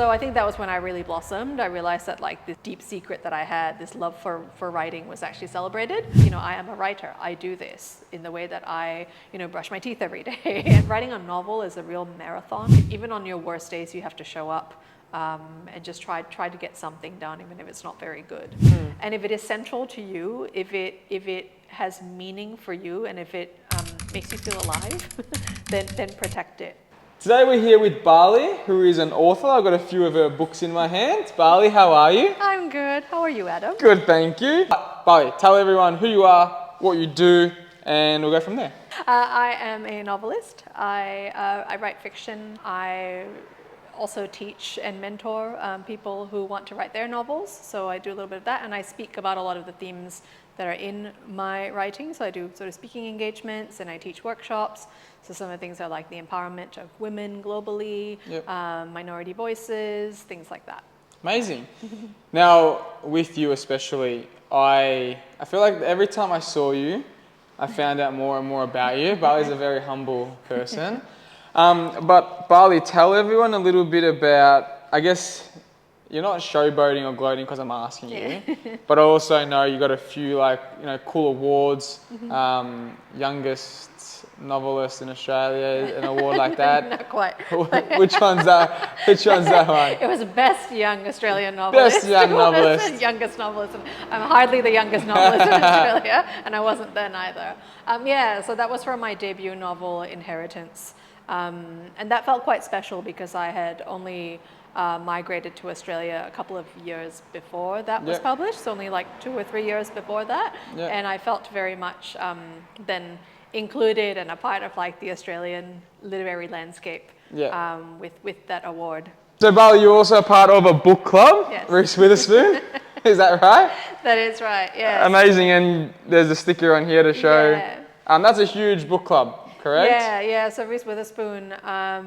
So I think that was when I really blossomed. I realized that like this deep secret that I had, this love for writing, was actually celebrated. You know, I am a writer. I do this in the way that I, you know, brush my teeth every day. And writing a novel is a real marathon. Even on your worst days, you have to show up and just try to get something done, even if it's not very good. And if it is central to you, if it has meaning for you, and if it makes you feel alive, then protect it. Today we're here with Balli, who is an author. I've got a few of her books in my hands. Balli, how are you? I'm good. How are you, Adam? Good, thank you. Balli, tell everyone who you are, what you do, and we'll go from there. I am a novelist. I write fiction. I also teach and mentor people who want to write their novels. So I do a little bit of that, and I speak about a lot of the themes that are in my writing. So I do sort of speaking engagements, and I teach workshops. So some of the things are like the empowerment of women globally, minority voices, things like that. Amazing. Now, with you especially, I feel like every time I saw you, I found out more and more about you. Balli's a very humble person. But Balli, tell everyone a little bit about, I guess, you're not showboating or gloating because I'm asking you, but I also know you got a few like, you know, cool awards, youngest novelist in Australia, an award like that. Not quite. Which one's that? Which one's that one? It was best young Australian novelist. Best young novelist. Youngest novelist. I'm hardly the youngest novelist in Australia, and I wasn't then either. Yeah, so that was for my debut novel, Inheritance. And that felt quite special because I had only migrated to Australia a couple of years before that was published, so only like 2 or 3 years before that. And I felt very much then included and a part of like the Australian literary landscape with that award. So Balli, you're also a part of a book club, Reese Witherspoon. Is that right? That is right, yeah. Amazing, and there's a sticker on here to show. That's a huge book club, correct? Yeah, so Reese Witherspoon,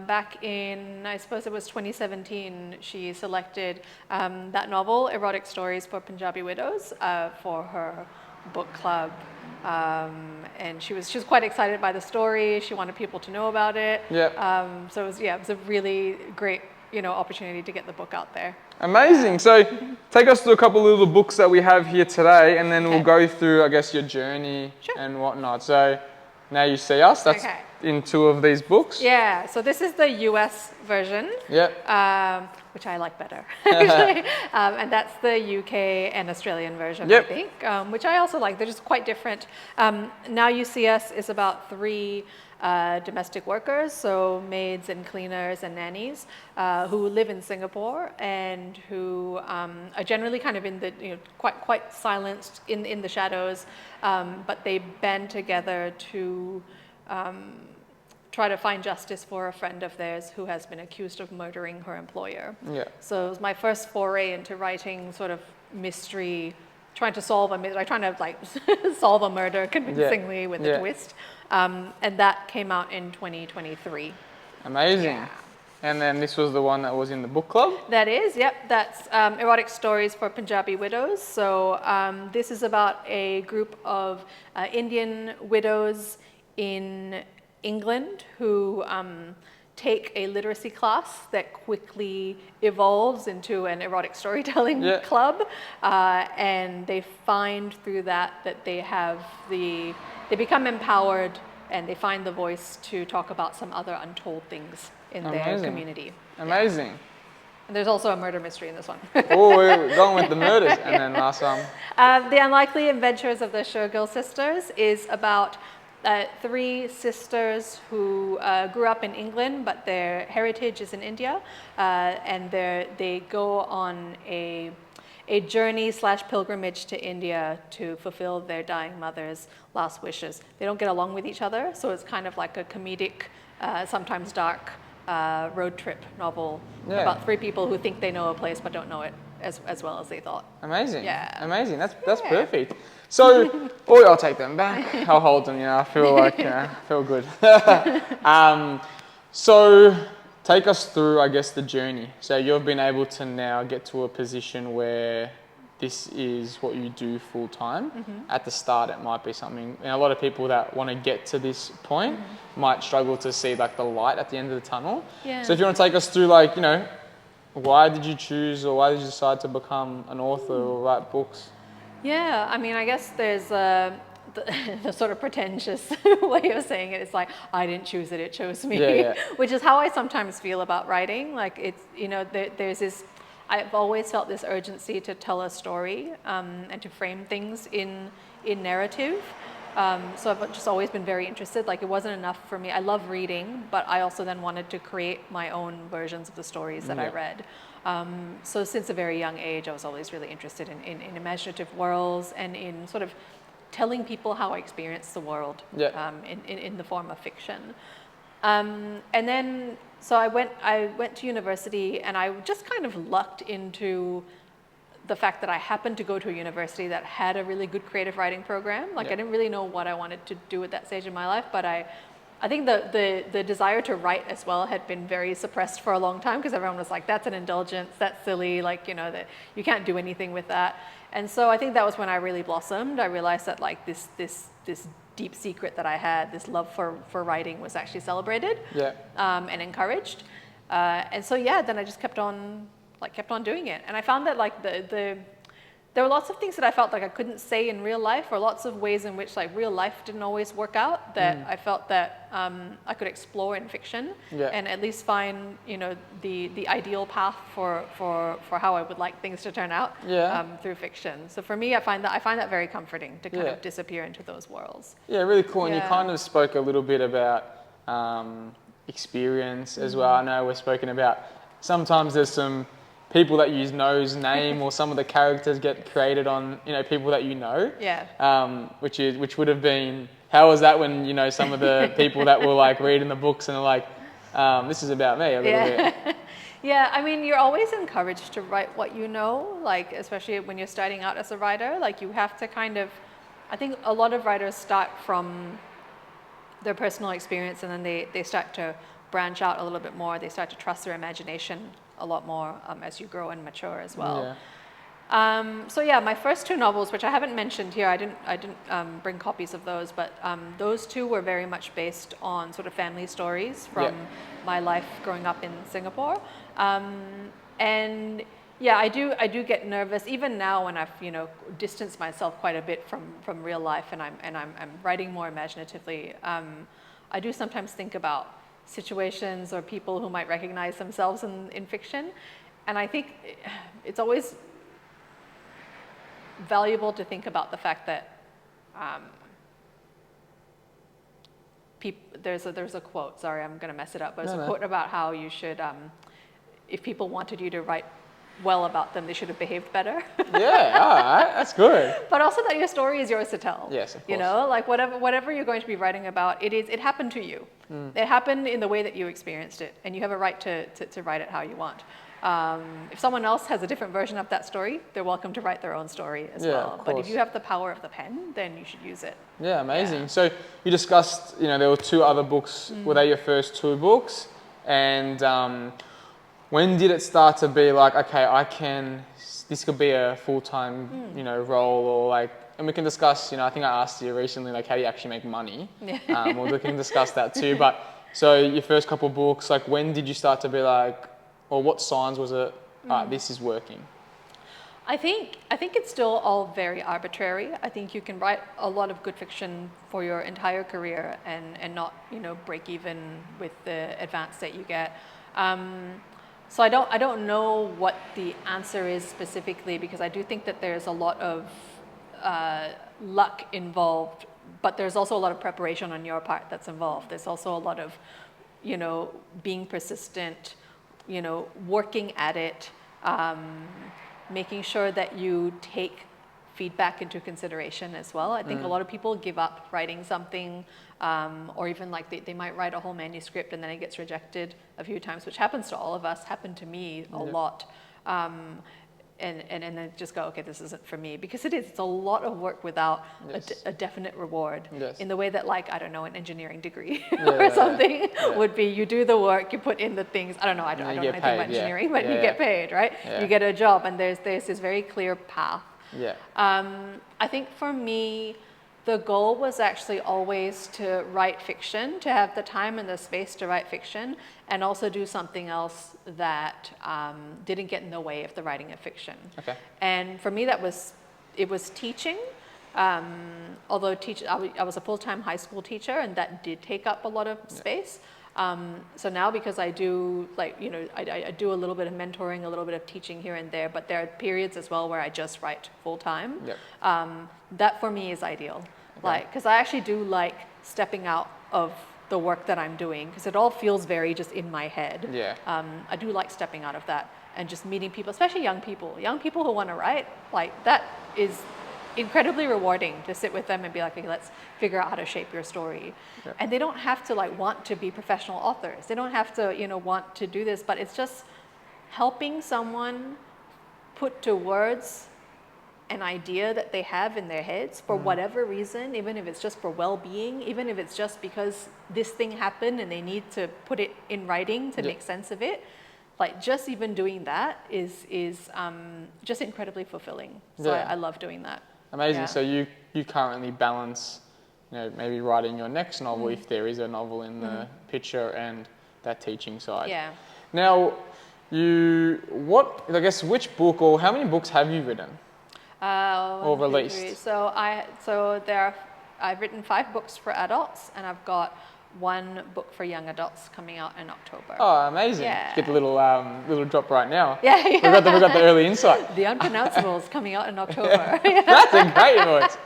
back in, I suppose it was 2017, she selected that novel, Erotic Stories for Punjabi Widows, for her book club. And she was quite excited by the story. She wanted people to know about it. So it was a really great, you know, opportunity to get the book out there. Amazing. So take us through a couple of little books that we have here today, and then we'll go through, I guess, your journey and whatnot. So now you see us. That's in 2 of these books. Yeah. So this is the US version. Which I like better, actually. And that's the UK and Australian version, I think, which I also like. They're just quite different. Now You See Us is about 3 domestic workers, so maids and cleaners and nannies, who live in Singapore and who are generally kind of in the, you know, quite silenced in the shadows, but they band together to try to find justice for a friend of theirs who has been accused of murdering her employer. So it was my first foray into writing sort of mystery, trying to solve a mystery, trying to like solve a murder convincingly with a twist. And that came out in 2023. Amazing. And then this was the one that was in the book club? That is, that's Erotic Stories for Punjabi Widows. So this is about a group of Indian widows in England who take a literacy class that quickly evolves into an erotic storytelling club, and they find through that they become empowered, and they find the voice to talk about some other untold things in their community. Amazing. And there's also a murder mystery in this one. Oh, we're going with the murders. And then last one. The Unlikely Adventures of the Shurgill Sisters is about 3 sisters who grew up in England, but their heritage is in India, and they go on a journey / pilgrimage to India to fulfill their dying mother's last wishes. They don't get along with each other, so it's kind of like a comedic, sometimes dark road trip novel about 3 people who think they know a place but don't know it as well as they thought. Amazing. Amazing. That's perfect. So, I'll take them back. I'll hold them. You know, I feel like I feel good. So, take us through, I guess, the journey. So you've been able to now get to a position where this is what you do full time. At the start, it might be something, and a lot of people that want to get to this point might struggle to see like the light at the end of the tunnel. So if you want to take us through, like, you know, why did you choose, or why did you decide to become an author or write books? Yeah, I mean, I guess there's the sort of pretentious way of saying it. It's like, I didn't choose it, it chose me, which is how I sometimes feel about writing. Like it's, you know, there's this, I've always felt this urgency to tell a story and to frame things in narrative. So I've just always been very interested. Like it wasn't enough for me. I love reading, but I also then wanted to create my own versions of the stories that I read. So since a very young age, I was always really interested in imaginative worlds and in sort of telling people how I experienced the world in the form of fiction. And then, so I went to university, and I just kind of lucked into the fact that I happened to go to a university that had a really good creative writing program. Like I didn't really know what I wanted to do at that stage in my life, but I think the desire to write as well had been very suppressed for a long time, because everyone was like, that's an indulgence, that's silly, like, you know, that you can't do anything with that. And so I think that was when I really blossomed. I realized that like this deep secret that I had, this love for writing, was actually celebrated and encouraged. And so then I just kept on doing it. And I found that like there were lots of things that I felt like I couldn't say in real life, or lots of ways in which like real life didn't always work out, that I felt that I could explore in fiction and at least find, you know, the ideal path for how I would like things to turn out through fiction. So for me, I find that very comforting to kind of disappear into those worlds. Yeah, really cool. And you kind of spoke a little bit about experience as well. I know we're spoken about sometimes there's some people that you know's name, or some of the characters get created on, you know, people that you know. Which would have been, how was that when, you know, some of the people that were like reading the books and are like, this is about me a little bit. Yeah, I mean, you're always encouraged to write what you know, like especially when you're starting out as a writer. Like you have to kind of, I think a lot of writers start from their personal experience, and then they start to branch out a little bit more. They start to trust their imagination a lot more as you grow and mature as well. So my first two novels, which I haven't mentioned here, I didn't bring copies of those, but those two were very much based on sort of family stories from my life growing up in Singapore. And I do get nervous even now when I've, you know, distanced myself quite a bit from real life, and I'm writing more imaginatively. I do sometimes think about situations or people who might recognize themselves in fiction, and I think it's always valuable to think about the fact that there's a quote, sorry, I'm going to mess it up, but it's a quote about how you should, if people wanted you to write well about them, they should have behaved better. All right, that's good. But also that your story is yours to tell. Yes, of course. You know, like whatever you're going to be writing about, it happened to you. It happened in the way that you experienced it, and you have a right to write it how you want. If someone else has a different version of that story, they're welcome to write their own story as well. But if you have the power of the pen, then you should use it. Yeah, amazing. So you discussed, you know, there were two other books. Were they your first two books? And when did it start to be like, okay, this could be a full-time, you know, role, or like, and we can discuss, you know, I think I asked you recently, like, how do you actually make money? Well, we can discuss that too. But so your first couple of books, like, when did you start to be like, or what signs was it, this is working? I think it's still all very arbitrary. I think you can write a lot of good fiction for your entire career and not, you know, break even with the advance that you get. So I don't know what the answer is specifically, because I do think that there's a lot of luck involved, but there's also a lot of preparation on your part that's involved. There's also a lot of, you know, being persistent, you know, working at it, making sure that you take feedback into consideration as well. I think a lot of people give up writing something, or even like they might write a whole manuscript and then it gets rejected a few times, which happens to all of us, happened to me a lot. And then just go, okay, this isn't for me, because it's a lot of work without a definite reward, in the way that, like, I don't know, an engineering degree or something would be. You do the work, you put in the things, I don't know anything about engineering, but you get paid, right? You get a job, and there's this very clear path. I think for me, The goal was actually always to write fiction, to have the time and the space to write fiction, and also do something else that didn't get in the way of the writing of fiction. Okay. And for me, it was teaching. Although I was a full-time high school teacher, and that did take up a lot of space. So now, because I do I do a little bit of mentoring, a little bit of teaching here and there, but there are periods as well where I just write full-time. Yep. That for me is ideal. Okay. Because I actually do like stepping out of the work that I'm doing, because it all feels very just in my head. Yeah. I do like stepping out of that and just meeting people, especially young people who want to write. Like, that is incredibly rewarding to sit with them and be like, okay, let's figure out how to shape your story. Yep. And they don't have to want to be professional authors. They don't have to, want to do this, but it's just helping someone put to words an idea that they have in their heads for whatever reason, even if it's just for well-being, even if it's just because this thing happened and they need to put it in writing to make sense of it. Like, just even doing that is just incredibly fulfilling. So I love doing that. Amazing. Yeah. So you currently balance, maybe writing your next novel, if there is a novel in the picture, and that teaching side. Yeah. Now, which book or how many books have you written? Or released? So I've written 5 books for adults, and I've got 1 book for young adults coming out in October. Oh, amazing! Yeah. Get the little drop right now. Yeah. We got the early insight. The Unpronounceables coming out in October. That's a great voice.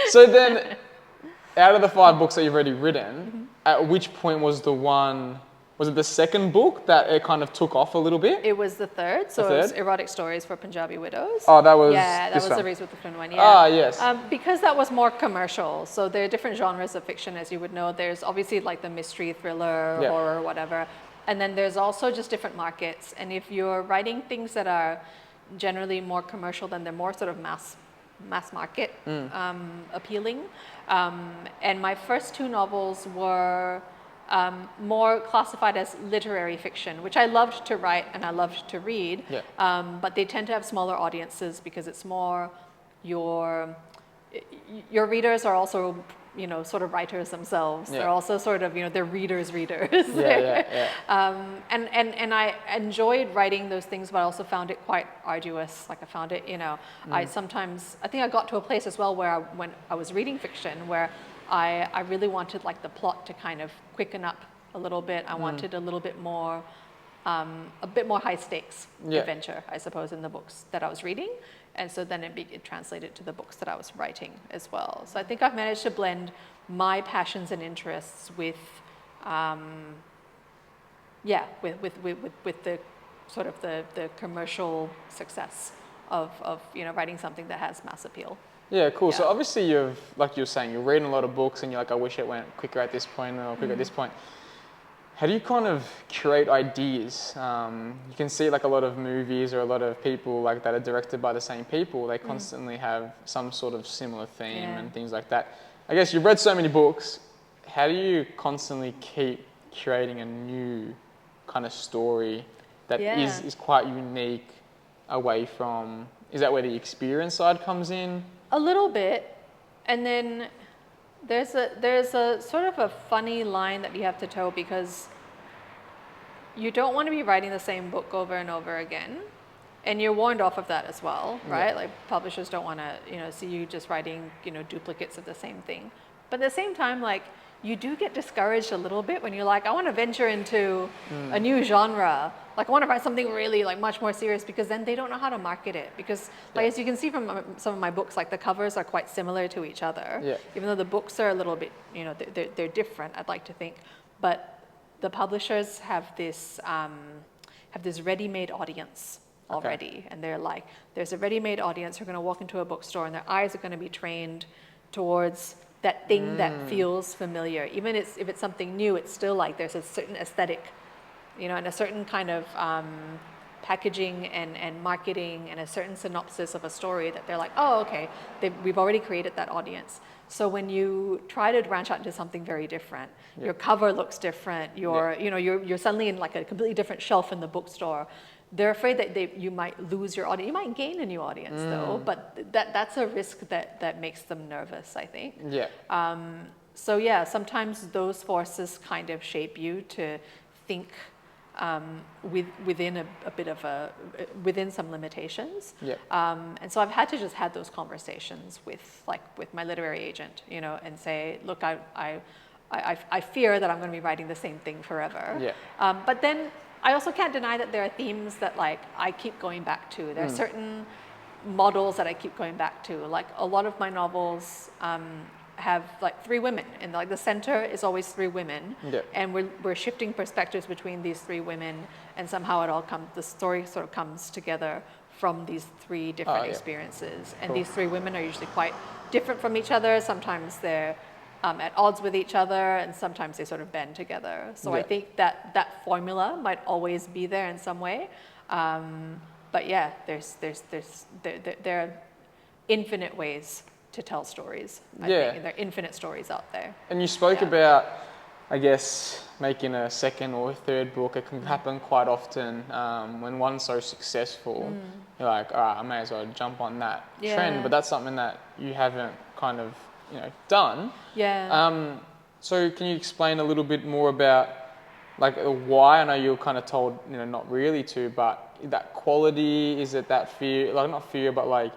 So then, out of the 5 books that you've already written, at which point was it the second book that it kind of took off a little bit? It was the third. So it was Erotic Stories for Punjabi Widows. Oh, that was that was one. the Reese Witherspoon one. Yeah. Ah, yes. Because that was more commercial. So there are different genres of fiction, as you would know. There's obviously like the mystery, thriller, horror, whatever, and then there's also just different markets. And if you're writing things that are generally more commercial, then they're more sort of mass market appealing. And my first 2 novels were more classified as literary fiction, which I loved to write and I loved to read, but they tend to have smaller audiences because it's more your readers are also sort of writers themselves. They're also sort of they're readers. And I enjoyed writing those things, but I also found it quite arduous. Like, I found it I think I got to a place as well where when I was reading fiction where I really wanted the plot to kind of quicken up a little bit. I wanted a little bit more, a bit more high stakes adventure, I suppose, in the books that I was reading. And so then it translated to the books that I was writing as well. So I think I've managed to blend my passions and interests with the sort of the commercial success of writing something that has mass appeal. Yeah, cool. Yeah. So obviously you're saying, you're reading a lot of books and you're like, I wish it went quicker at this point or quicker at this point. How do you kind of curate ideas? You can see a lot of movies or a lot of people that are directed by the same people. They constantly have some sort of similar theme and things like that. I guess you've read so many books. How do you constantly keep curating a new kind of story that is quite unique away from... Is that where the experience side comes in? A little bit, and then there's a sort of a funny line that you have to toe, because you don't want to be writing the same book over and over again, and you're warned off of that as well, right? Like, publishers don't want to see you just writing duplicates of the same thing. But at the same time, you do get discouraged a little bit when you're like, I want to venture into a new genre. I want to write something really much more serious, because then they don't know how to market it. Because as you can see from some of my books, the covers are quite similar to each other. Yeah. Even though the books are a little bit, they're different, I'd like to think. But the publishers have this ready-made audience already. Okay. And they're like, there's a ready-made audience who are going to walk into a bookstore and their eyes are going to be trained towards that thing that feels familiar. Even if it's something new, it's still there's a certain aesthetic, and a certain kind of packaging and marketing and a certain synopsis of a story that they're like, oh, okay, we've already created that audience. So when you try to branch out into something very different, your cover looks different. You're suddenly in a completely different shelf in the bookstore. they're afraid that you might lose your audience. You might gain a new audience though, but that's a risk that makes them nervous, I think. Yeah. So yeah, sometimes those forces kind of shape you to think within a bit of within some limitations. Yeah. And so I've had to just have those conversations with my literary agent, you know, and say, look, I fear that I'm going to be writing the same thing forever. Yeah. But then I also can't deny that there are themes that like I keep going back to. There are certain models that I keep going back to. Like a lot of my novels have like 3 women, and like the center is always 3 women, and we're shifting perspectives between these 3 women, and somehow the story sort of comes together from these 3 different experiences. And these 3 women are usually quite different from each other. Sometimes they're at odds with each other, and sometimes they sort of bend together. So I think that formula might always be there in some way. But yeah, there are infinite ways to tell stories. I think, and there are infinite stories out there. And you spoke about, I guess, making a second or a third book. It can happen quite often when one's so successful. You're like, all right, I may as well jump on that trend. But that's something that you haven't kind of, you know, done. Yeah. So can you explain a little bit more about like why? I know you were kind of told, you know, not really to, but that quality, is it that fear, like not fear, but like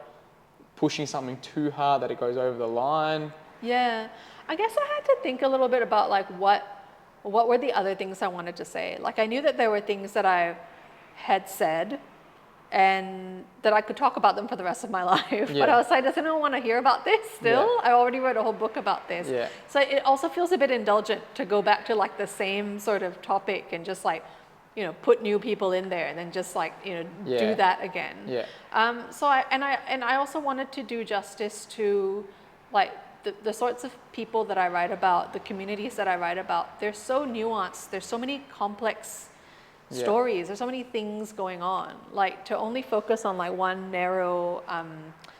pushing something too hard that it goes over the line? Yeah, I guess I had to think a little bit about like what were the other things I wanted to say. Like I knew that there were things that I had said and that I could talk about them for the rest of my life. But I was like, does anyone want to hear about this still? I already wrote a whole book about this. So it also feels a bit indulgent to go back to like the same sort of topic and just like, you know, put new people in there and then just like, you know, do that again. So I also wanted to do justice to like the sorts of people that I write about, the communities that I write about. They're so nuanced. There's so many complex stories. There's so many things going on. Like to only focus on like one narrow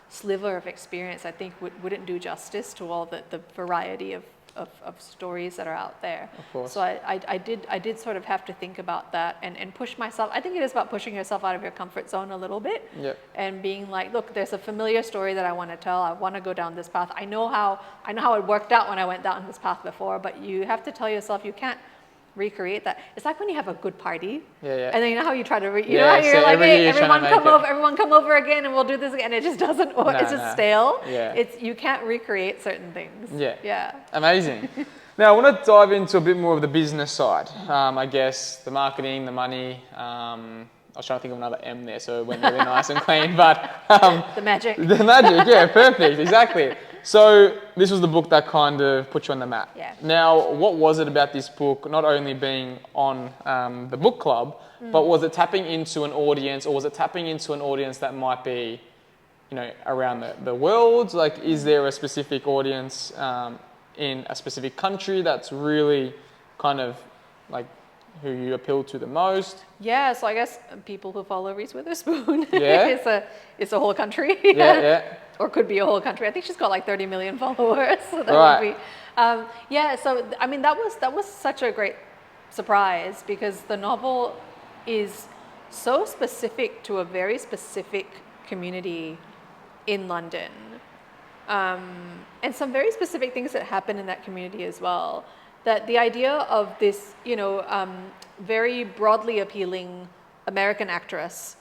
sliver of experience, I think wouldn't do justice to all the variety of stories that are out there. Of course. So I did sort of have to think about that and push myself. I think it is about pushing yourself out of your comfort zone a little bit and being like, look, there's a familiar story that I want to tell. I want to go down this path. I know how it worked out when I went down this path before, but you have to tell yourself you can't recreate that. It's like when you have a good party, and then you know how you try to, you know how you're like, hey, everyone come over again, and we'll do this again. And it just doesn't work. It's just stale. You can't recreate certain things. Amazing. Now I want to dive into a bit more of the business side. I guess the marketing, the money. I was trying to think of another M there, so it went really nice and clean. But the magic. The magic, perfect, exactly. So this was the book that kind of put you on the map. Now, what was it about this book, not only being on the book club, but was it tapping into an audience, or was it tapping into an audience that might be, you know, around the world? Like, is there a specific audience in a specific country that's really kind of like who you appeal to the most? Yeah, so I guess people who follow Reese Witherspoon. Yeah. it's a whole country. Or could be a whole country. I think she's got like 30 million followers. So that would be, so I mean that was such a great surprise because the novel is so specific to a very specific community in London. And some very specific things that happen in that community as well. That the idea of this, you know, very broadly appealing American actress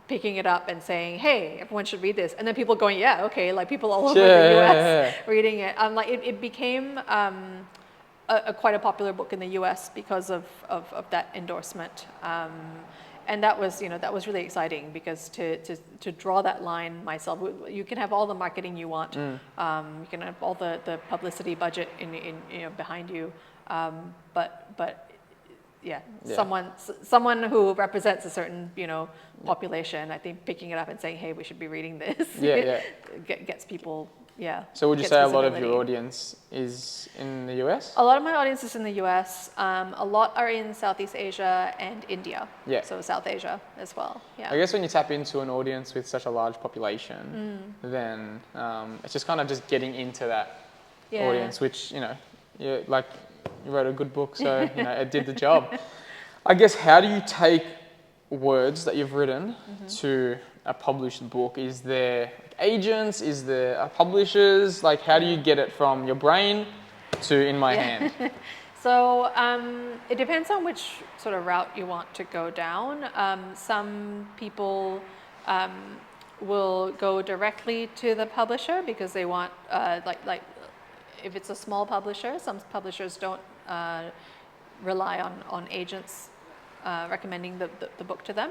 picking it up and saying, hey, everyone should read this. And then people going, yeah, okay, like people all over the US reading it. Like it became quite a popular book in the US because of that endorsement. And that was, you know, that was really exciting because to draw that line myself, you can have all the marketing you want, you can have all the publicity budget in you know behind you, but someone who represents a certain, you know, population, I think picking it up and saying, hey, we should be reading this, gets people. So would you say a lot of your audience is in the US? A lot of my audience is in the US. A lot are in Southeast Asia and India. So South Asia as well. I guess when you tap into an audience with such a large population, then it's just kind of just getting into that audience, which, you know, you wrote a good book, so you know it did the job. I guess how do you take words that you've written to a published book? Is there agents? Is there publishers? Like, how do you get it from your brain to in my hand? So it depends on which sort of route you want to go down. Some people will go directly to the publisher because they want, like if it's a small publisher, some publishers don't rely on agents recommending the book to them.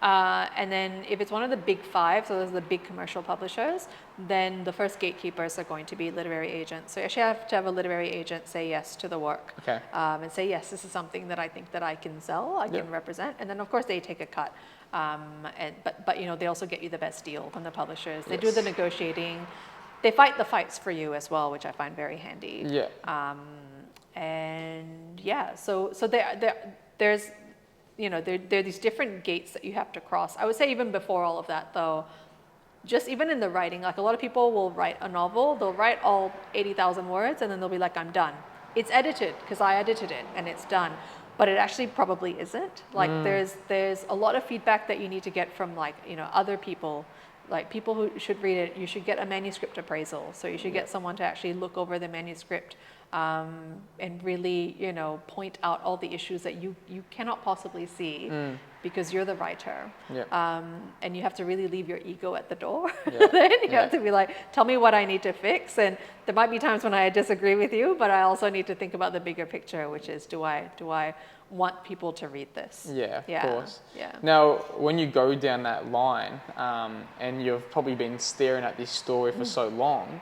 And then if it's one of the big five, so those are the big commercial publishers, then the first gatekeepers are going to be literary agents. So you actually have to have a literary agent say yes to the work. Okay. And say, yes, this is something that I think that I can sell, I can represent. And then of course they take a cut. But you know, they also get you the best deal from the publishers. They do the negotiating. They fight the fights for you as well, which I find very handy. Yeah. And yeah, so there's, you know, there are these different gates that you have to cross. I would say even before all of that, though, just even in the writing, like a lot of people will write a novel, they'll write all 80,000 words, and then they'll be like, I'm done. It's edited, because I edited it, and it's done. But it actually probably isn't. Like there's a lot of feedback that you need to get from, like, you know, other people, like people who should read it. You should get a manuscript appraisal. So you should get someone to actually look over the manuscript and really, you know, point out all the issues that you cannot possibly see because you're the writer. And you have to really leave your ego at the door. Then you have to be like, tell me what I need to fix. And there might be times when I disagree with you, but I also need to think about the bigger picture, which is, do I want people to read this? Yeah, of course. Yeah. Now, when you go down that line, and you've probably been staring at this story for so long,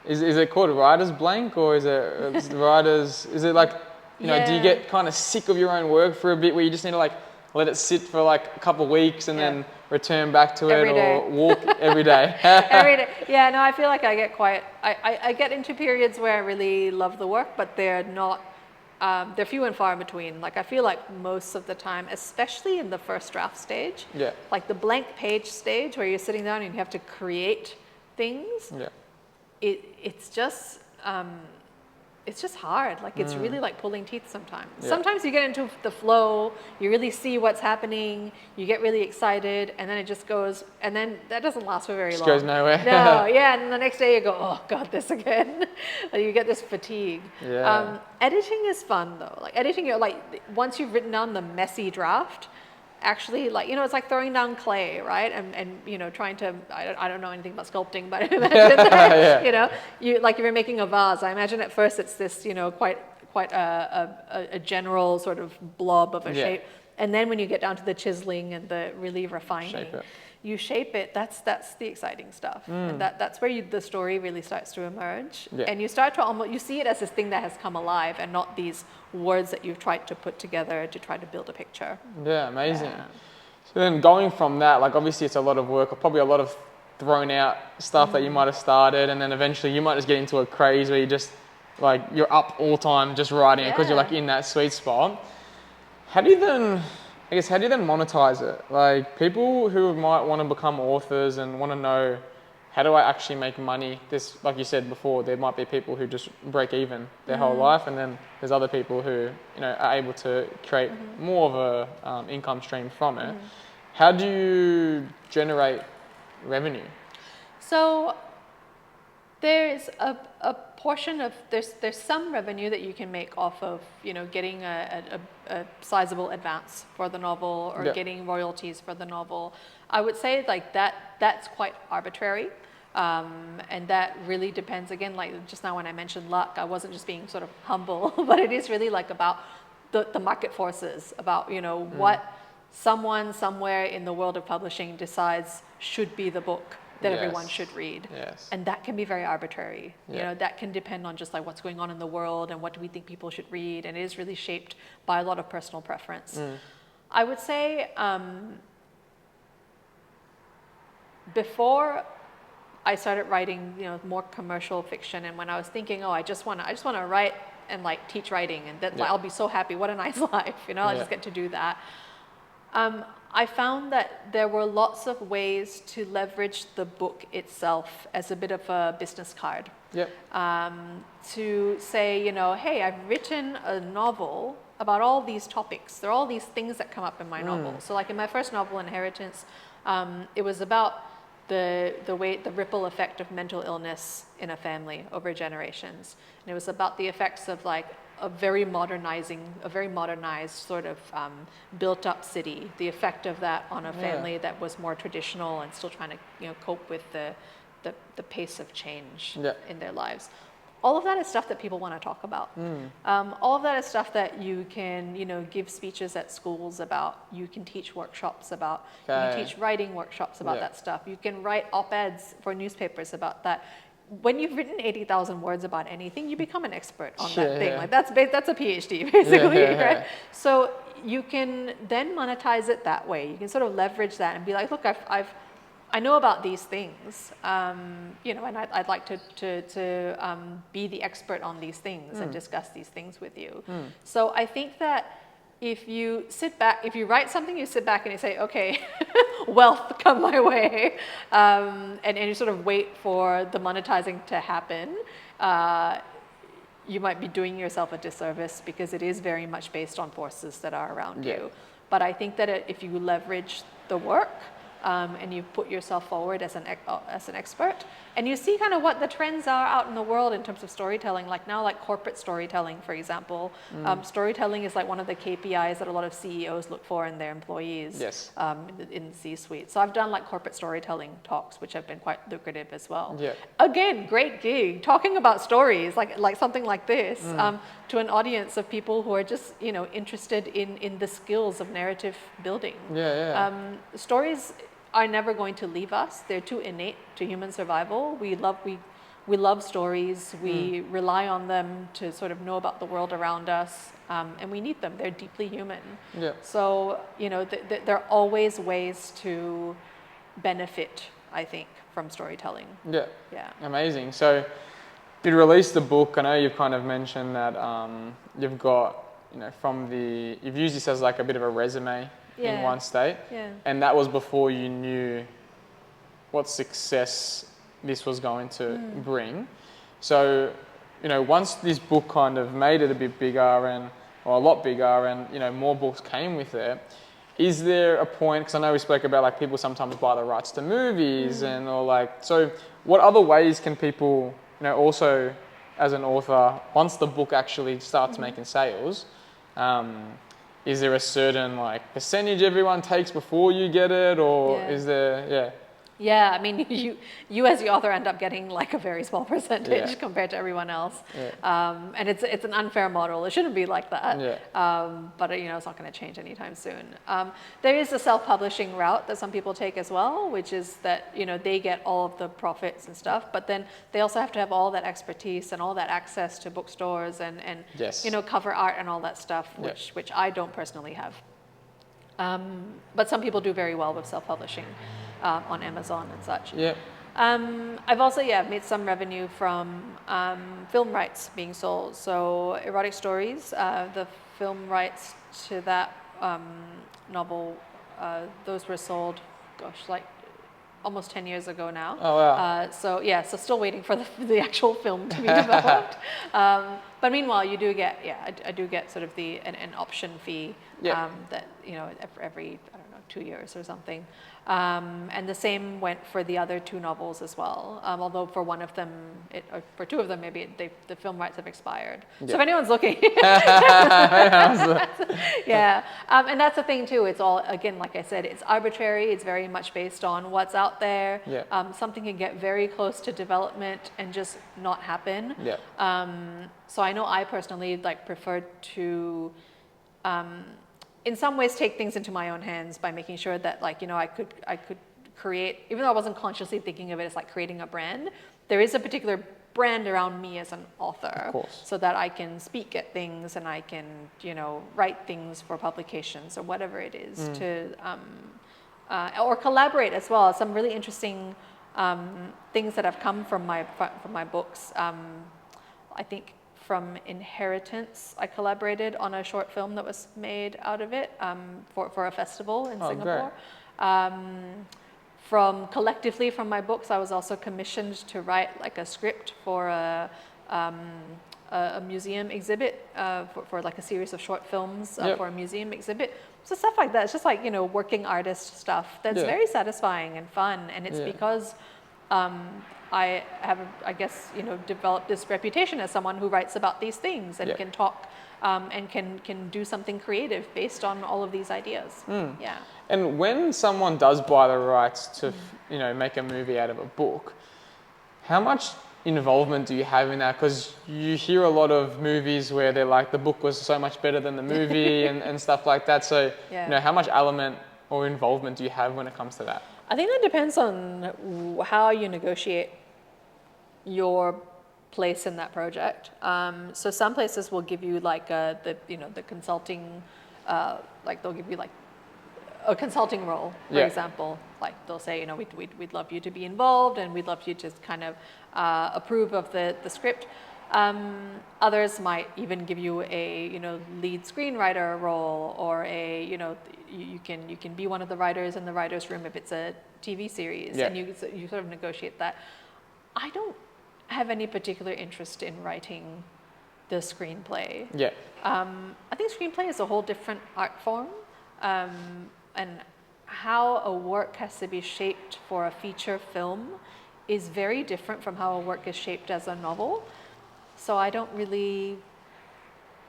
is it called writer's blank, or is it writer's? Is it like, you know, do you get kind of sick of your own work for a bit, where you just need to like let it sit for like a couple of weeks and then return back to it, or walk every day? Every day. Yeah. No, I feel like I get quite. I get into periods where I really love the work, but they're not. They're few and far in between. Like I feel like most of the time, especially in the first draft stage, like the blank page stage where you're sitting down and you have to create things, it's just hard. Like it's really like pulling teeth sometimes. Sometimes you get into the flow, you really see what's happening, you get really excited, and then it just goes, and then that doesn't last for very long. It goes nowhere. No, and then the next day you go, oh God, this again. You get this fatigue. Editing is fun though. Like editing, like once you've written down the messy draft, actually, like, you know, it's like throwing down clay, right? And you know, trying to, I don't know anything about sculpting, but I imagine that, you know, if you're making a vase, I imagine at first it's this, you know, quite a general sort of blob of a shape. And then when you get down to the chiseling and the really refining, you shape it. That's the exciting stuff. And that's where the story really starts to emerge. And you start to you see it as this thing that has come alive, and not these words that you've tried to put together to try to build a picture. Yeah, amazing. So then going from that, like obviously it's a lot of work, or probably a lot of thrown out stuff that you might have started, and then eventually you might just get into a craze where you just like, you're up all the time just writing it because you're like in that sweet spot. How do you then monetize it? Like people who might want to become authors and want to know, how do I actually make money? This, like you said before, there might be people who just break even their whole life, and then there's other people who, you know, are able to create more of a income stream from it. How do you generate revenue? So there's a portion of, there's some revenue that you can make off of, you know, getting a sizable advance for the novel, or getting royalties for the novel. I would say like that's quite arbitrary. And that really depends, again, like just now when I mentioned luck, I wasn't just being sort of humble, but it is really like about the market forces, about, you know, what someone somewhere in the world of publishing decides should be the book that everyone should read. And that can be very arbitrary. You know, that can depend on just like what's going on in the world and what do we think people should read, and it is really shaped by a lot of personal preference. I would say before I started writing, you know, more commercial fiction, and when I was thinking, oh, I just want to write and like teach writing, and that I'll be so happy, what a nice life, you know, I just get to do that. I found that there were lots of ways to leverage the book itself as a bit of a business card. To say, you know, hey, I've written a novel about all these topics. There are all these things that come up in my novel. So like in my first novel, Inheritance, it was about the ripple effect of mental illness in a family over generations. And it was about the effects of like a very modernized sort of built up city, the effect of that on a family that was more traditional and still trying to, you know, cope with the pace of change in their lives. All of that is stuff that people want to talk about. All of that is stuff that you can, you know, give speeches at schools about. You can teach workshops about. You can teach writing workshops about that stuff. You can write op-eds for newspapers about that. When you've written 80,000 words about anything, you become an expert on that thing. Like that's a PhD basically, right? So you can then monetize it that way. You can sort of leverage that and be like, look, I know about these things, you know, and I'd like to be the expert on these things and discuss these things with you. So I think that if you sit back, if you write something, you sit back and you say, okay, wealth come my way, and you sort of wait for the monetizing to happen, you might be doing yourself a disservice because it is very much based on forces that are around you. But I think that if you leverage the work, and you put yourself forward as an expert, and you see kind of what the trends are out in the world in terms of storytelling. Like now, like corporate storytelling, for example, storytelling is like one of the KPIs that a lot of CEOs look for in their employees in the C-suite. So I've done like corporate storytelling talks, which have been quite lucrative as well. Again, great gig, talking about stories like something like this to an audience of people who are just, you know, interested in the skills of narrative building. Stories are never going to leave us. They're too innate to human survival. We love stories. We rely on them to sort of know about the world around us, and we need them. They're deeply human. So, you know, there are always ways to benefit, I think, from storytelling. Amazing. So you released the book. I know you've kind of mentioned that you've got, you know, you've used this as like a bit of a resume in one state, and that was before you knew what success this was going to bring. So, you know, once this book kind of made it a bit bigger or a lot bigger, and, you know, more books came with it, is there a point, because I know we spoke about like people sometimes buy the rights to movies and or like, so what other ways can people, you know, also as an author, once the book actually starts making sales, is there a certain like percentage everyone takes before you get it, or is there, Yeah, I mean, you as the author end up getting like a very small percentage compared to everyone else, and it's an unfair model. It shouldn't be like that, but you know, it's not going to change anytime soon. There is a self-publishing route that some people take as well, which is that, you know, they get all of the profits and stuff, but then they also have to have all that expertise and all that access to bookstores and you know, cover art and all that stuff, which I don't personally have. But some people do very well with self-publishing. On Amazon and such. I've also made some revenue from film rights being sold. So Erotic Stories, the film rights to that novel, those were sold, gosh, like almost 10 years ago now. Oh, wow. So still waiting for the actual film to be developed. But meanwhile, you do get, I do get sort of an option fee that, you know, every, I don't know, 2 years or something. And the same went for the other two novels as well. Although for one of them, or for two of them, maybe the film rights have expired. So if anyone's looking, and that's the thing too. It's all, again, like I said, it's arbitrary. It's very much based on what's out there. Something can get very close to development and just not happen. So I know I personally like prefer to. In some ways take things into my own hands by making sure that, like, you know, I could create, even though I wasn't consciously thinking of it as like creating a brand, there is a particular brand around me as an author, so that I can speak at things and I can, you know, write things for publications or whatever it is to, or collaborate as well. Some really interesting things that have come from my books. I think from Inheritance, I collaborated on a short film that was made out of it for a festival in Singapore. Collectively from my books, I was also commissioned to write like a script for a a museum exhibit for like a series of short films for a museum exhibit. So stuff like that. It's just like, working artist stuff that's very satisfying and fun. And it's because I have, I guess, developed this reputation as someone who writes about these things and can talk and can do something creative based on all of these ideas. Yeah. And when someone does buy the rights to, make a movie out of a book, how much involvement do you have in that? Because you hear a lot of movies where they're like, the book was so much better than the movie and stuff like that. So, how much element or involvement do you have when it comes to that? I think that depends on how you negotiate your place in that project. So some places will give you like the consulting, like they'll give you like a consulting role, for example. Like they'll say, we'd love you to be involved and we'd love you to kind of approve of the script. Others might even give you a lead screenwriter role, or a you can be one of the writers in the writer's room if it's a TV series, and you sort of negotiate that. I don't have any particular interest in writing the screenplay. I think screenplay is a whole different art form, and how a work has to be shaped for a feature film is very different from how a work is shaped as a novel. So I don't really,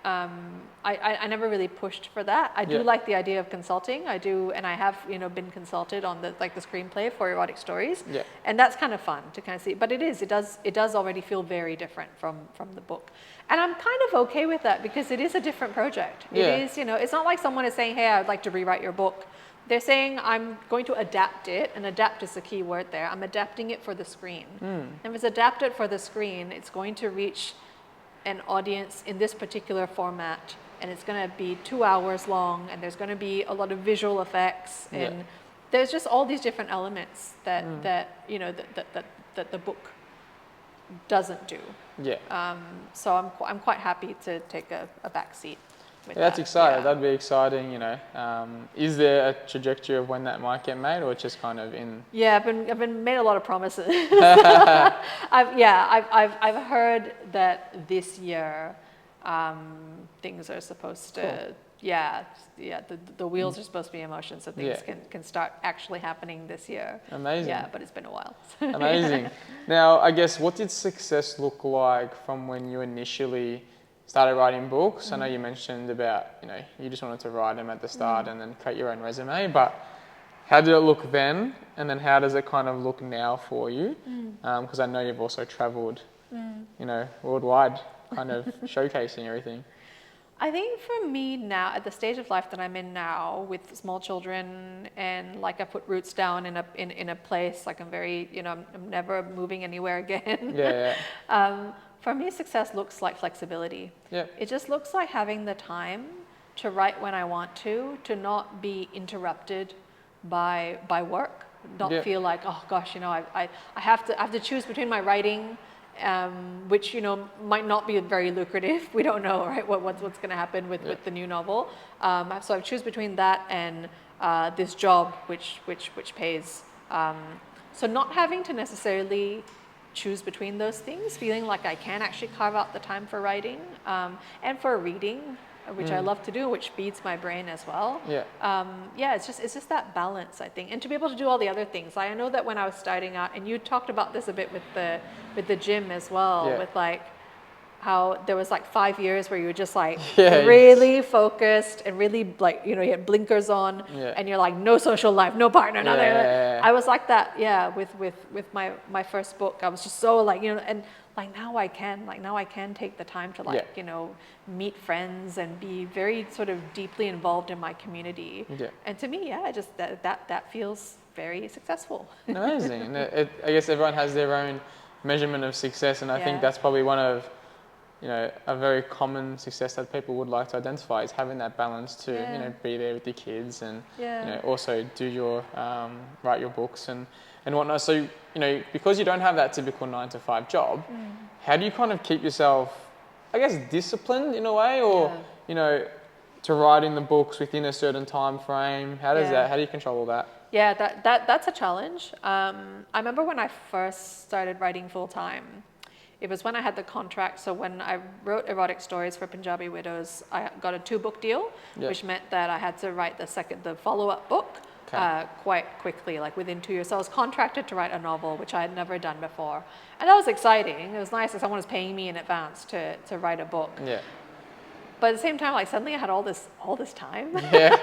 I never really pushed for that. I do like the idea of consulting. I do, and I have, been consulted on the screenplay for erotic stories. And that's kind of fun to kind of see. But it does already feel very different from the book. And I'm kind of okay with that because it is a different project. It is, it's not like someone is saying, hey, I'd like to rewrite your book. They're saying, I'm going to adapt it, and adapt is the key word there. I'm adapting it for the screen. And if it's adapted for the screen, it's going to reach an audience in this particular format, and it's going to be 2 hours long, and there's going to be a lot of visual effects, and there's just all these different elements that the book doesn't do. So I'm quite happy to take a back seat. That's exciting. That'd be exciting. Is there a trajectory of when that might get made, or just kind of in? I've been made a lot of promises. I've heard that this year things are supposed to. The wheels are supposed to be in motion, so things can start actually happening this year. Amazing. Yeah, but it's been a while. Amazing. Now, I guess, what did success look like from when you initially started writing books? I know you mentioned about, you just wanted to write them at the start and then create your own resume, but how did it look then? And then how does it kind of look now for you? Because I know you've also traveled, worldwide, kind of showcasing everything. I think for me now, at the stage of life that I'm in now, with small children, and like I put roots down in a place, like I'm very, I'm never moving anywhere again. For me, success looks like flexibility. It just looks like having the time to write when I want to not be interrupted by work, not feel like, oh gosh, I have to choose between my writing, which might not be very lucrative. We don't know, right? What's going to happen with the new novel. So I choose between that and this job, which pays. So not having to necessarily choose between those things, feeling like I can actually carve out the time for writing and for reading, which I love to do, which feeds my brain as well. It's just that balance, I think, and to be able to do all the other things. I know that when I was starting out, and you talked about this a bit with the gym as well, with like how there was like 5 years where you were just like really focused and really like, you had blinkers on and you're like, no social life, no partner, nothing. I was like that, with my first book. I was just so like, and like now I can take the time to like, meet friends and be very sort of deeply involved in my community. And to me, just that feels very successful. Amazing. I guess everyone has their own measurement of success, and I think that's probably one of a very common success that people would like to identify, is having that balance to, be there with your kids and, also do your, write your books and whatnot. So, because you don't have that typical 9-to-5 job, how do you kind of keep yourself, I guess, disciplined in a way, or, to writing the books within a certain time frame? How do you control all that? That's a challenge. I remember when I first started writing full time, it was when I had the contract. So when I wrote erotic stories for Punjabi widows, I got a 2-book deal, which meant that I had to write the follow-up book quite quickly, like within 2 years. So I was contracted to write a novel, which I had never done before. And that was exciting. It was nice that someone was paying me in advance to write a book. Yeah. But at the same time, like suddenly I had all this time. Yeah.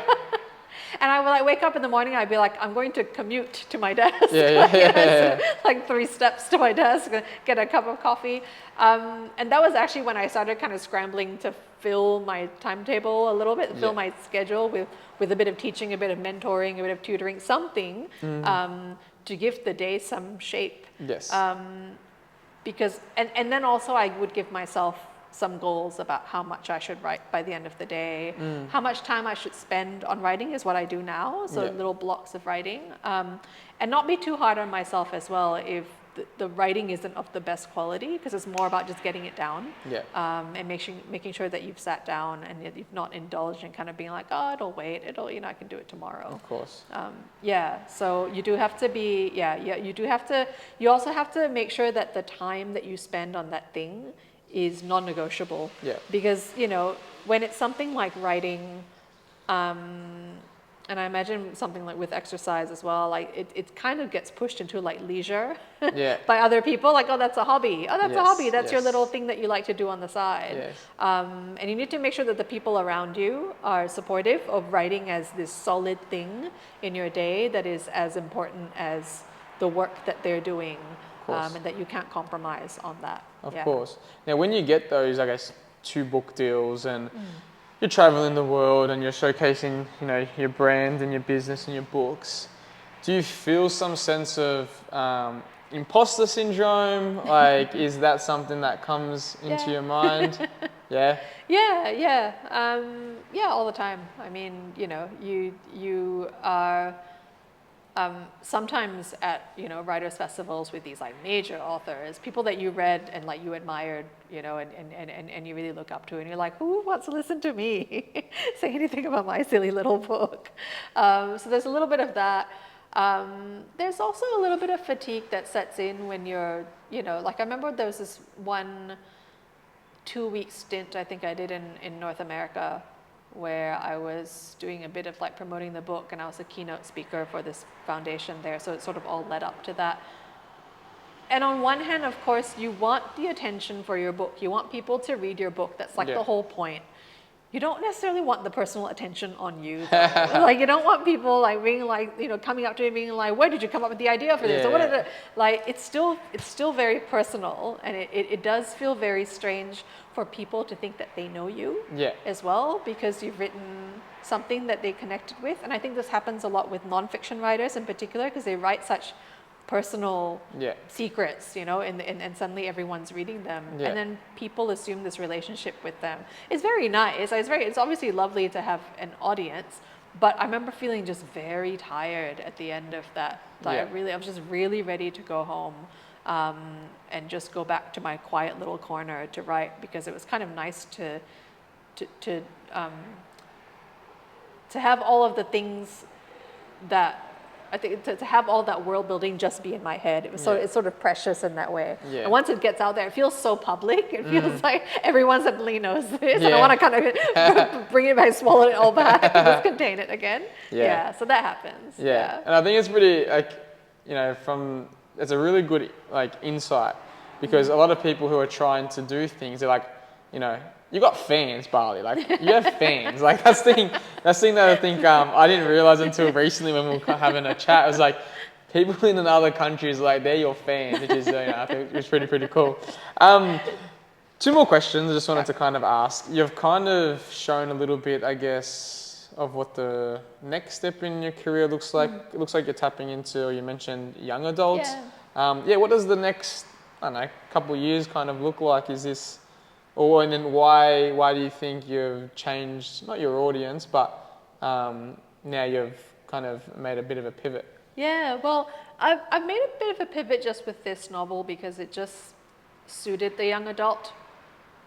And I would like wake up in the morning, I'd be like, I'm going to commute to my desk. Like 3 steps to my desk, get a cup of coffee. And that was actually when I started kind of scrambling to fill my timetable a little bit, fill my schedule with a bit of teaching, a bit of mentoring, a bit of tutoring, something to give the day some shape. Yes. Because, and then also I would give myself some goals about how much I should write by the end of the day, how much time I should spend on writing is what I do now, so little blocks of writing, and not be too hard on myself as well if the writing isn't of the best quality, because it's more about just getting it down, and making sure that you've sat down and you've not indulged in kind of being like, oh, it'll wait, I can do it tomorrow. Of course. So you do have to be, you also have to make sure that the time that you spend on that thing is non-negotiable. Because, when it's something like writing, and I imagine something like with exercise as well, like it kind of gets pushed into like leisure by other people, like, oh, that's a hobby. Oh, that's a hobby. That's your little thing that you like to do on the side. And you need to make sure that the people around you are supportive of writing as this solid thing in your day that is as important as the work that they're doing. And that you can't compromise on that. Of course. Now, when you get those, I guess, 2-book deals and you're traveling the world and you're showcasing, your brand and your business and your books, do you feel some sense of imposter syndrome? Like, is that something that comes into your mind? Yeah, all the time. I mean, you are... sometimes at writers festivals with these like major authors, people that you read and like you admired, and you really look up to, and you're like, who wants to listen to me say anything about my silly little book? So there's a little bit of that. There's also a little bit of fatigue that sets in when you're, like I remember there was this 1 2-week stint I think I did in North America, where I was doing a bit of like promoting the book, and I was a keynote speaker for this foundation there. So it sort of all led up to that. And on one hand, of course, you want the attention for your book. You want people to read your book. That's like the whole point. You don't necessarily want the personal attention on you. Like, you don't want people like being like, coming up to you and being like, where did you come up with the idea for this? Or what is it? Like, it's still very personal, and it does feel very strange for people to think that they know you as well, because you've written something that they connected with. And I think this happens a lot with nonfiction writers in particular, because they write such personal secrets, and suddenly everyone's reading them, and then people assume this relationship with them. It's very nice. It's obviously lovely to have an audience, but I remember feeling just very tired at the end of that. I was just really ready to go home, and just go back to my quiet little corner to write, because it was kind of nice to have all of the things that I think to have all that world building just be in my head. It was it's sort of precious in that way. And once it gets out there, it feels so public. It feels like everyone suddenly knows this. And I want to kind of bring it back, swallow it all back, and just contain it again. So that happens. And I think it's pretty it's a really good insight, because a lot of people who are trying to do things, they're like, you got fans, Balli. Like, you have fans. Like, that's the thing that I think I didn't realize until recently when we were having a chat. It was like, people in other countries, like, they're your fans, which is, I think it's pretty cool. 2 more questions I just wanted to kind of ask. You've kind of shown a little bit, I guess, of what the next step in your career looks like. It looks like you're tapping into, or you mentioned, young adults. What does the next, couple of years kind of look like? Is this... and then why do you think you've changed, not your audience, but now you've kind of made a bit of a pivot? Well, I've made a bit of a pivot just with this novel, because it just suited the young adult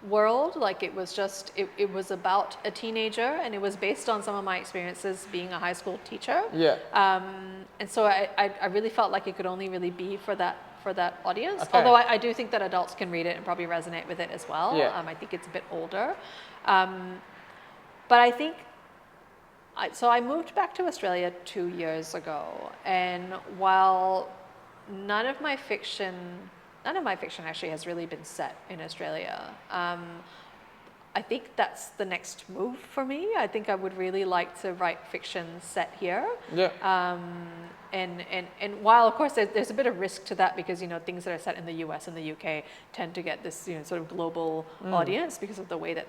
world. Like, it was about a teenager, and it was based on some of my experiences being a high school teacher. And so I really felt like it could only really be for for that audience. Okay. Although I do think that adults can read it and probably resonate with it as well. Yeah. I think it's a bit older. But I think, so I moved back to Australia 2 years ago, and while none of my fiction actually has really been set in Australia. I think that's the next move for me. I think I would really like to write fiction set here. Yeah. And while of course there's a bit of risk to that, because things that are set in the US and the UK tend to get this sort of global audience because of the way that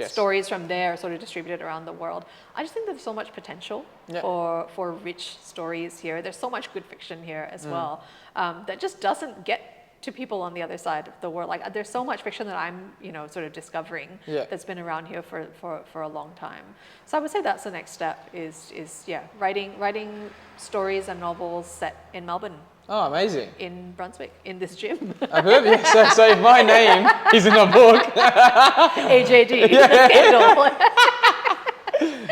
stories from there are sort of distributed around the world. I just think there's so much potential for rich stories here. There's so much good fiction here as well that just doesn't get to people on the other side of the world. Like there's so much fiction that I'm sort of discovering that's been around here for a long time. So I would say that's the next step is writing stories and novels set in Melbourne. Oh, amazing. In Brunswick, in this gym. I've heard, so if my name is in a book. AJD, scandal.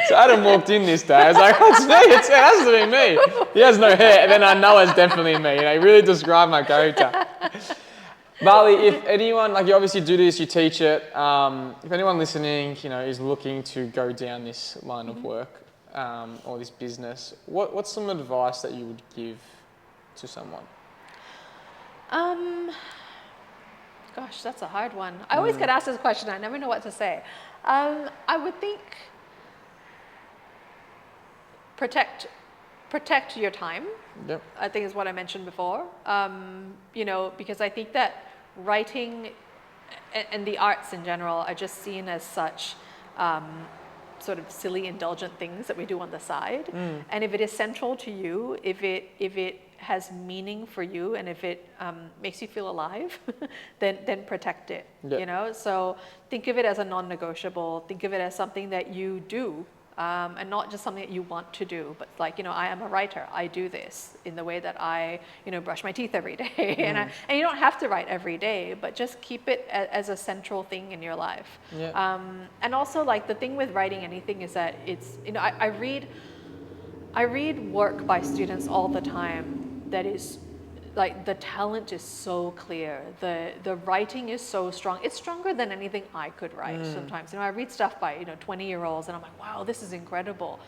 So Adam walked in this day, I was like, it's me, it has to be me. He has no hair, and then I know it's definitely me. He really described my character. Balli, if anyone, like you obviously do this, you teach it, if anyone listening, is looking to go down this line of work or this business, what's some advice that you would give to someone? Gosh, that's a hard one. I always get asked this question. I never know what to say. I would think protect your time. Yep. I think is what I mentioned before. Because I think that writing and the arts in general are just seen as such sort of silly, indulgent things that we do on the side. And if it is central to you, if it has meaning for you, and if it makes you feel alive, then protect it. So think of it as a non-negotiable. Think of it as something that you do. And not just something that you want to do, but like, I am a writer. I do this in the way that I, brush my teeth every day. And you don't have to write every day, but just keep it as a central thing in your life. And also, like, the thing with writing anything is that it's, I read work by students all the time that is, like, the talent is so clear. The writing is so strong. It's stronger than anything I could write sometimes. I read stuff by, 20-year-olds and I'm like, wow, this is incredible.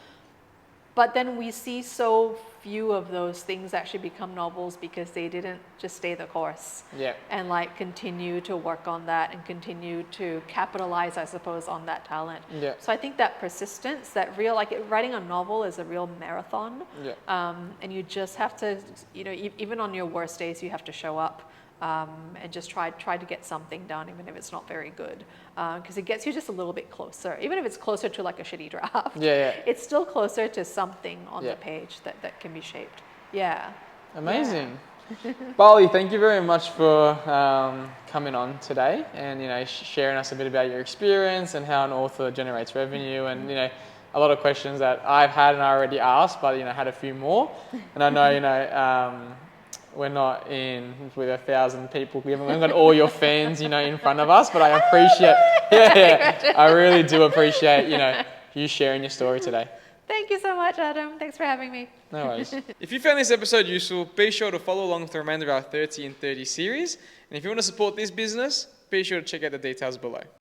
But then we see so few of those things actually become novels because they didn't just stay the course. And like continue to work on that and continue to capitalize, I suppose, on that talent. So I think that persistence, that real, like writing a novel is a real marathon. And you just have to, even on your worst days, you have to show up. And just try to get something done, even if it's not very good, because it gets you just a little bit closer. Even if it's closer to like a shitty draft, it's still closer to something on the page that can be shaped. Amazing. Balli, thank you very much for coming on today and sharing us a bit about your experience and how an author generates revenue, and a lot of questions that I've had and I already asked, but had a few more, and I know we're not in with 1,000 people. We haven't got all your fans, in front of us, but I appreciate, I really do appreciate, you sharing your story today. Thank you so much, Adam. Thanks for having me. No worries. If you found this episode useful, be sure to follow along with the remainder of our 30 in 30 series. And if you want to support this business, be sure to check out the details below.